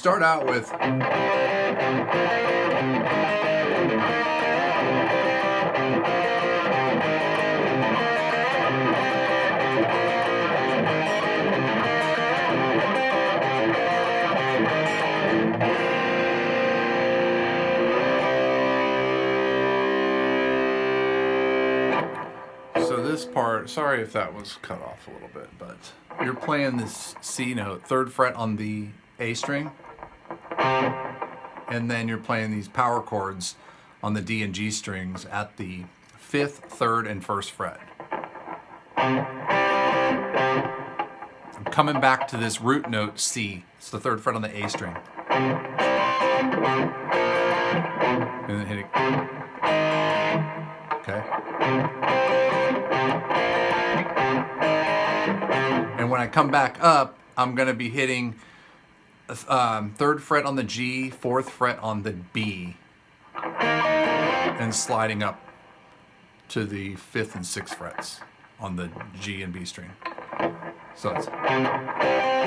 Start out with so this part, sorry if that was cut off a little bit, but you're playing this C note, 3rd fret on the A string, and then you're playing these power chords on the D and G strings at the 5th, 3rd, and 1st fret. I'm coming back to this root note C. It's the 3rd fret on the A string. And then hitting. Okay. And when I come back up, I'm going to be hitting 3rd fret on the G, 4th fret on the B, and sliding up to the 5th and 6th frets on the G and B string. So it's and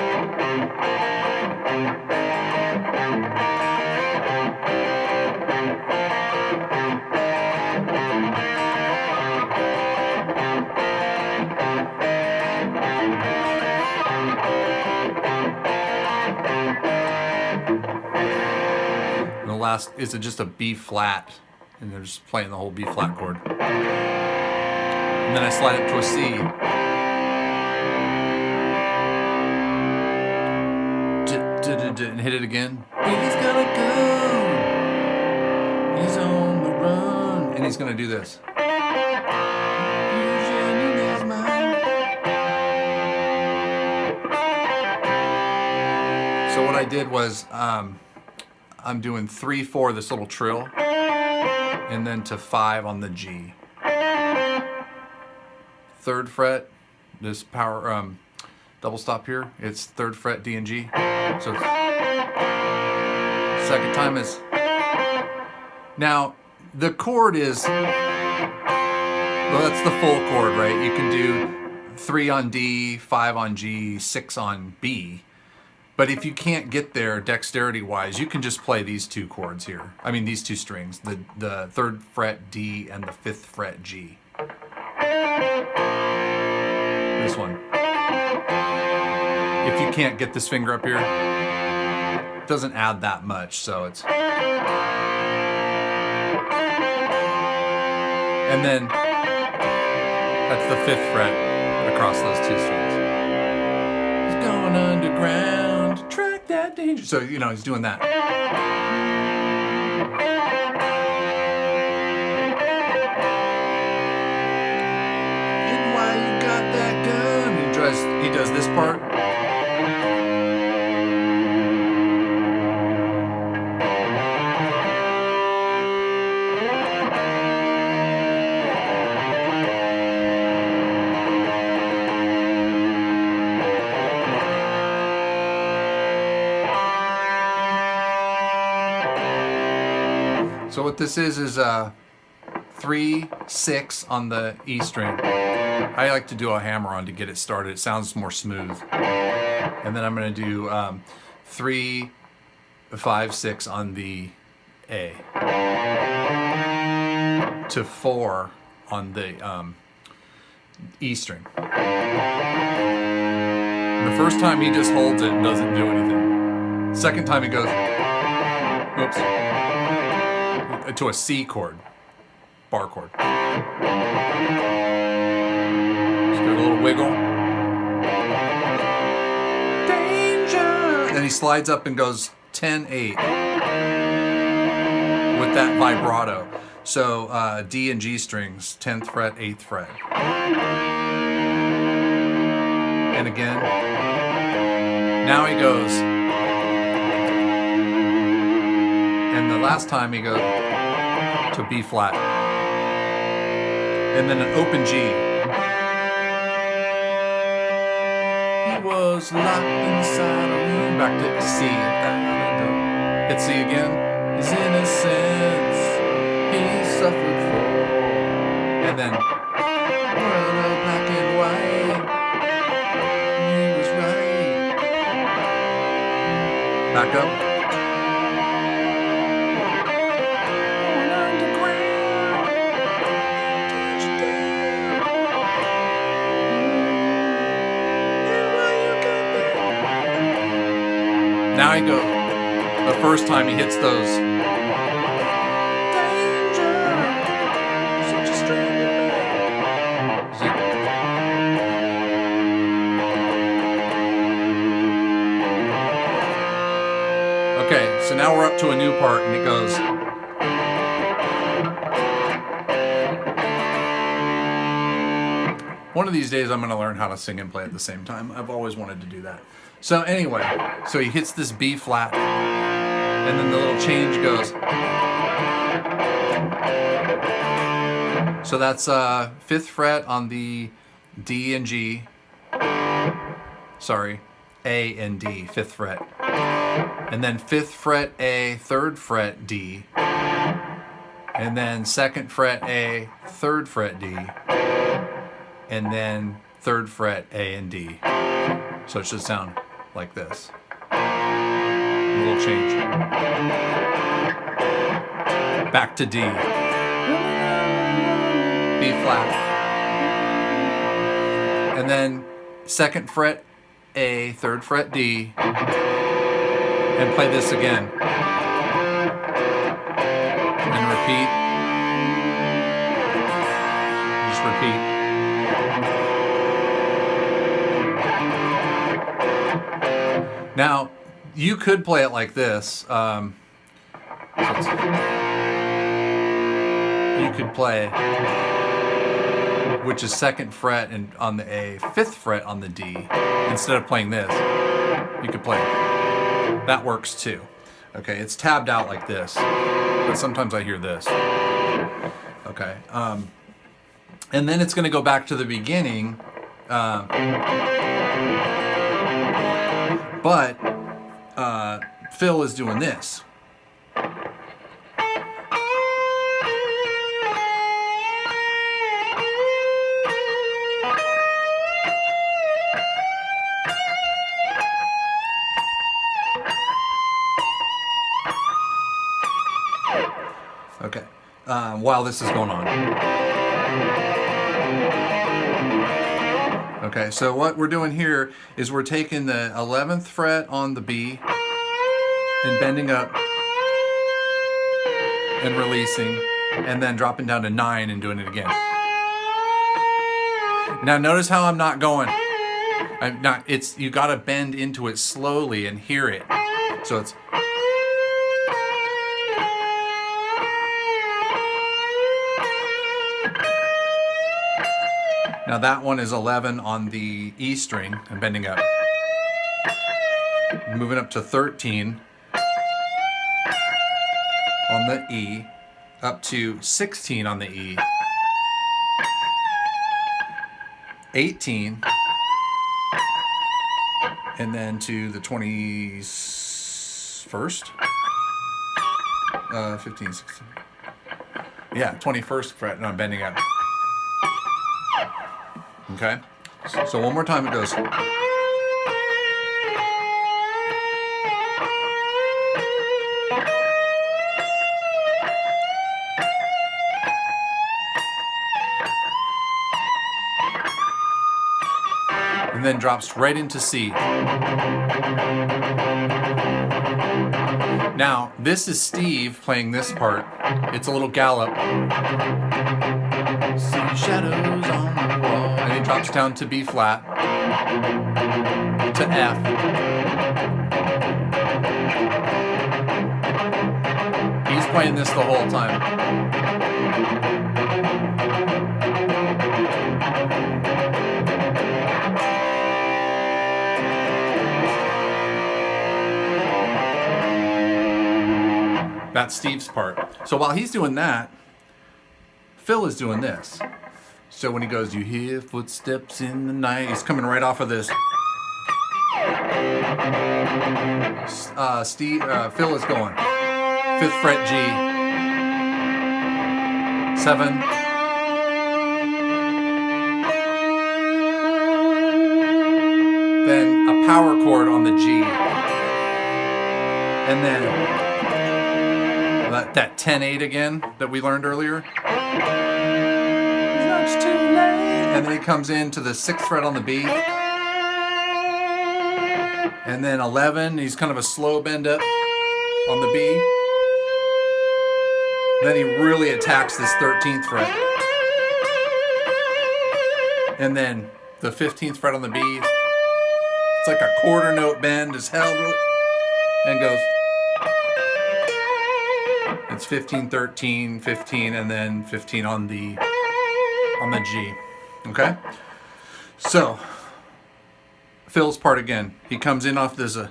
the last is just a B flat, and they're just playing the whole B flat chord. And then I slide it to a C. And hit it again. He's gonna go. He's on the run. And he's gonna do this. So what I did was I'm doing 3/4 this little trill, and then to 5 on the G. 3rd fret, this power double stop here. It's 3rd fret D and G. So it's, second time is. Now the chord is, well, that's the full chord, right? You can do 3 on D, 5 on G, 6 on B. But if you can't get there dexterity-wise, you can just play these 2 chords here. I mean, these 2 strings, the 3rd fret D and the 5th fret G. This one. If you can't get this finger up here, it doesn't add that much, so it's. And then that's the 5th fret across those 2 strings. He's going underground to track that danger. So, you know, he's doing that. And why you got that gun? He does this part. So what this is 3/6 on the E string. I like to do a hammer on to get it started. It sounds more smooth. And then I'm going to do 3, 5, 6 on the A. To 4 on the E string. And the first time he just holds it and doesn't do anything. Second time he goes, oops, to a C chord, bar chord. Just give it a little wiggle. Danger! Then he slides up and goes 10/8 with that vibrato. So D and G strings, 10th fret, 8th fret. And again. Now he goes. And the last time he goes to B flat. And then an open G. He was locked inside a room. Back to C. Hit C again. His innocence he suffered for. And then black and white. He was right. Back up. now he goes, the first time he hits those. Danger, such a strange man. Okay, so now we're up to a new part, and it goes. One of these days I'm going to learn how to sing and play at the same time. I've always wanted to do that. So anyway, so he hits this B flat, and then the little change goes. So that's 5th fret on the D and G. Sorry, A and D, 5th fret. And then 5th fret A, 3rd fret D. And then 2nd fret A, 3rd fret D. And then 3rd fret A and D. So it should sound like this. A little change. Back to D. B flat. And then 2nd fret A, 3rd fret D. And play this again. And repeat. Just repeat. Now, you could play it like this. You could play, which is 2nd fret and on the A, 5th fret on the D. Instead of playing this, you could play. That works too. Okay, it's tabbed out like this, but sometimes I hear this. Okay, and then it's going to go back to the beginning. But Phil is doing this. Okay, while this is going on. Okay, so what we're doing here is we're taking the 11th fret on the B and bending up and releasing, and then dropping down to 9 and doing it again. Now notice how I'm not going. You gotta bend into it slowly and hear it. So it's. Now that one is 11 on the E string and bending up. Moving up to 13 on the E, up to 16 on the E, 18, and then to the 21st, 15, 16. Yeah, 21st fret, and I'm bending up. Okay, so one more time it goes. And then drops right into C. Now, this is Steve playing this part. It's a little gallop. See shadows on the wall. And he drops down to B flat, to F. He's playing this the whole time. That's Steve's part. So while he's doing that, Phil is doing this. So when he goes, you hear footsteps in the night, he's coming right off of this. Phil is going 5th fret G, 7, then a power chord on the G, and then that 10-8 again that we learned earlier. It's too late. And then he comes into the 6th fret on the B. And then 11, he's kind of a slow bend up on the B. Then he really attacks this 13th fret. And then the 15th fret on the B. It's like a quarter note bend as hell. And goes. It's 15, 13, 15, and then 15 on the G. Okay? So, Phil's part again. He comes in off this. You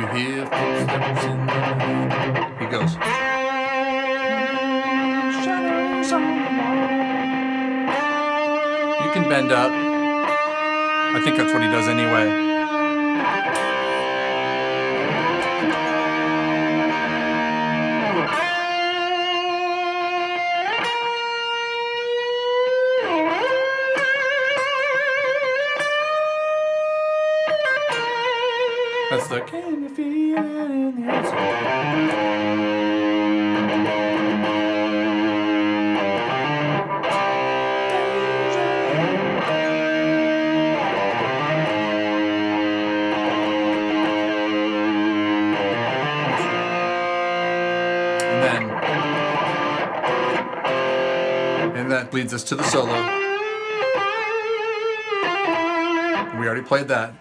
hear footsteps in the rain. He goes. Shadows on the wall. You can bend up. I think that's what he does anyway. That's the can you feel it in the air? And that leads us to the solo. We already played that.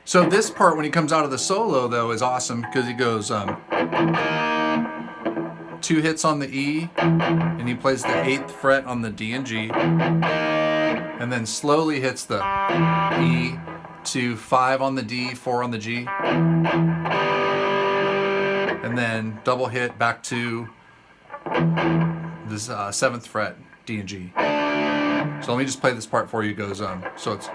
So this part, when he comes out of the solo, though, is awesome because he goes 2 hits on the E, and he plays the 8th fret on the D and G, and then slowly hits the E to 5 on the D, 4 on the G, and then double hit back to this 7th fret D and G. So let me just play this part for you. It goes so it's.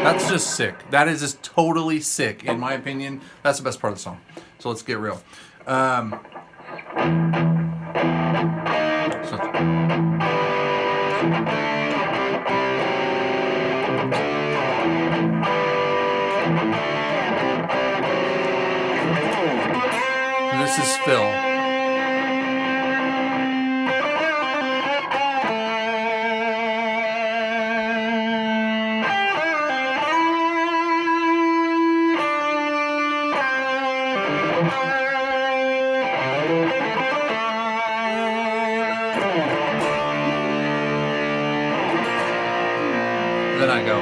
That's just sick. That is just totally sick, in my opinion. That's the best part of the song. So let's get real. This is Phil. Then I go.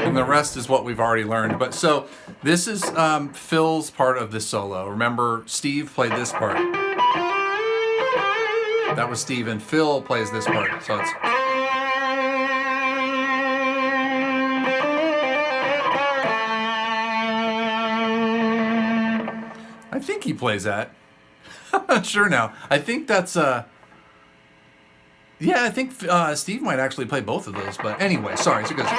And the rest is what we've already learned. But so this is Phil's part of this solo. Remember, Steve played this part. That was Steve, and Phil plays this part. So it's. I think he plays that. I'm not sure now. I think that's yeah, I think Steve might actually play both of those. But anyway, sorry. So it goes.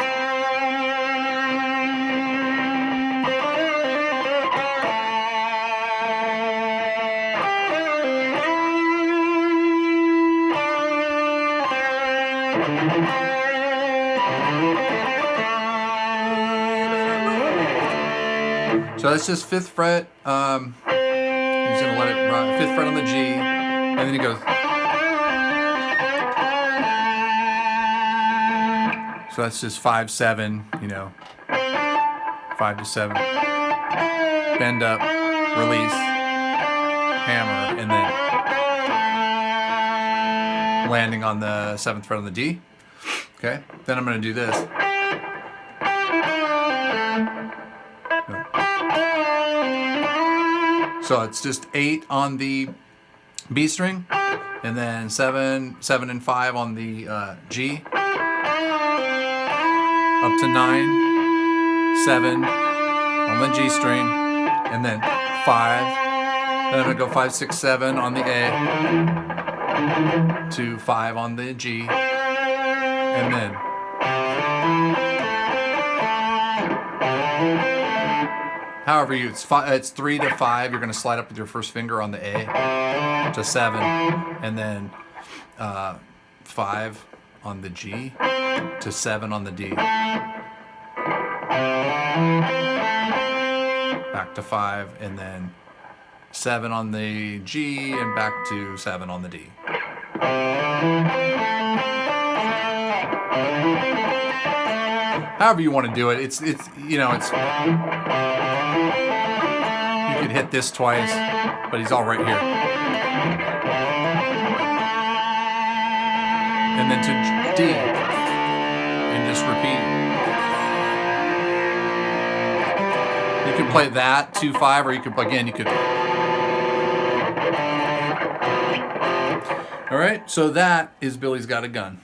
So that's just 5th fret. He's gonna let it run. 5th fret on the G, and then he goes. So that's just 5, 7. You know, 5 to 7. Bend up, release, hammer, and then landing on the 7th fret on the D. Okay. Then I'm gonna do this. So it's just 8 on the B string, and then 7, 7 and 5 on the G, up to 9, 7 on the G string, and then 5. Then I'm gonna go 5, 6, 7 on the A, to 5 on the G, and then. However, it's 3 to 5. You're going to slide up with your first finger on the A to 7, and then 5 on the G to 7 on the D. back to 5, and then 7 on the G, and back to 7 on the D. However you want to do it, it's you know, it's, you could hit this twice, but he's all right here. And then to D, and just repeat. You could play that 2-5, or you could, again, you could. All right, so that is Billy's Got a Gun.